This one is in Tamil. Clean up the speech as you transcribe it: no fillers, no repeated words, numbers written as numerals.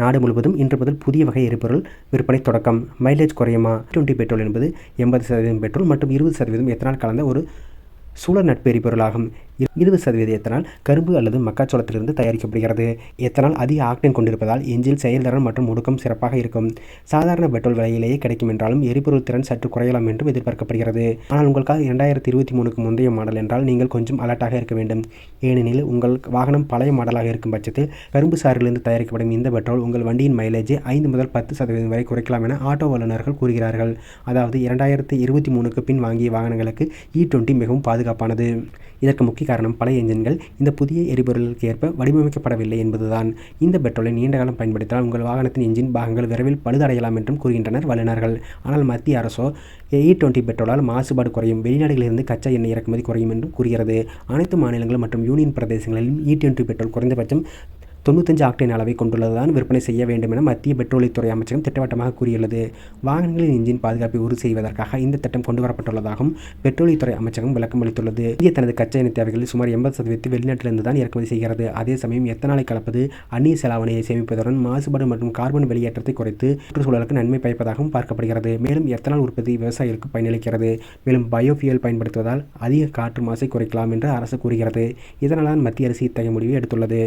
நாடு முழுவதும் இன்று முதல் புதிய வகை எரிபொருள் விற்பனை தொடக்கம். மைலேஜ் குறையுமா? E20 பெட்ரோல் என்பது 80% பெட்ரோல் மற்றும் 20% எத்தனால் கலந்த ஒரு சூழல் நட்பு எரிபொருளாகும். 20% எத்தனால் கரும்பு அல்லது மக்காச்சோளத்திலிருந்து தயாரிக்கப்படுகிறது. எத்தனால் அதிக ஆக்டேன் கொண்டிருப்பதால் எஞ்சின் செயல்திறன் மற்றும் முடுக்கம் சிறப்பாக இருக்கும். சாதாரண பெட்ரோல் விலையிலேயே கிடைக்கும் என்றாலும் எரிபொருள் திறன் சற்று குறையலாம் என்றும் எதிர்பார்க்கப்படுகிறது. ஆனால் உங்களுக்காக 2023க்கு முந்தைய மாடல் என்றால் நீங்கள் கொஞ்சம் அலர்ட்டாக இருக்க வேண்டும். ஏனெனில் உங்கள் வாகனம் பழைய மாடலாக இருக்கும் பட்சத்தில் கரும்பு சாறிலிருந்து தயாரிக்கப்படும் இந்த பெட்ரோல் உங்கள் வண்டியின் மைலேஜை 5 முதல் 10% வரை குறைக்கலாம் என ஆட்டோ வல்லுநர்கள் கூறுகிறார்கள். அதாவது 2023க்கு பின் வாங்கிய வாகனங்களுக்கு E20 மிகவும் பாதுகாப்பானது. இதற்கு முக்கிய காரணம் பழைய என்ஜின்கள் இந்த புதிய எரிபொருளுக்கு ஏற்ப வடிவமைக்கப்படவில்லை என்பதுதான். இந்த பெட்ரோலை நீண்ட காலம் பயன்படுத்தினால் உங்கள் வாகனத்தின் என்ஜின் பாகங்கள் விரைவில் பழுதடையலாம் என்றும் கூறுகின்றனர் வல்லுநர்கள். ஆனால் மத்திய அரசோ E20 பெட்ரோலால் மாசுபாடு குறையும், வெளிநாடுகளிலிருந்து கச்சா எண்ணெய் இறக்குமதி குறையும் என்றும் கூறுகிறது. அனைத்து மாநிலங்கள் மற்றும் யூனியன் பிரதேசங்களிலும் E20 பெட்ரோல் குறைந்தபட்சம் 95 ஆக்டேன் அளவை கொண்டுள்ளதுதான் விற்பனை செய்ய வேண்டும் என மத்திய பெட்ரோலியத்துறை அமைச்சகம் திட்டவட்டமாக கூறியுள்ளது. வாகனங்களின் என்ஜின் பாதுகாப்பை உறுதி செய்வதற்காக இந்த திட்டம் கொண்டுவரப்பட்டுள்ளதாகவும் பெட்ரோலியத்துறை அமைச்சகம் விளக்கம் அளித்துள்ளது. இந்தியா தனது கச்சா எண்ணெய் தேவைகளில் சுமார் 80% வெளிநாட்டிலிருந்து தான் இறக்குமதி செய்கிறது. அதே சமயம் எத்தனாலை கலப்பது அந்நிய செலாவணியை சேமிப்பதுடன் மாசுபாடு மற்றும் கார்பன் வெளியேற்றத்தை குறைத்து சுற்றுச்சூழலுக்கு நன்மை பயப்பதாகவும் பார்க்கப்படுகிறது. மேலும் எத்தனால் உற்பத்தி விவசாயிகளுக்கு பயனளிக்கிறது. மேலும் பயோஃபியல் பயன்படுத்துவதால் அதிக காற்று மாசை குறைக்கலாம் என்று அரசு கூறுகிறது. இதனால் தான் மத்திய அரசு இத்தகைய முடிவை எடுத்துள்ளது.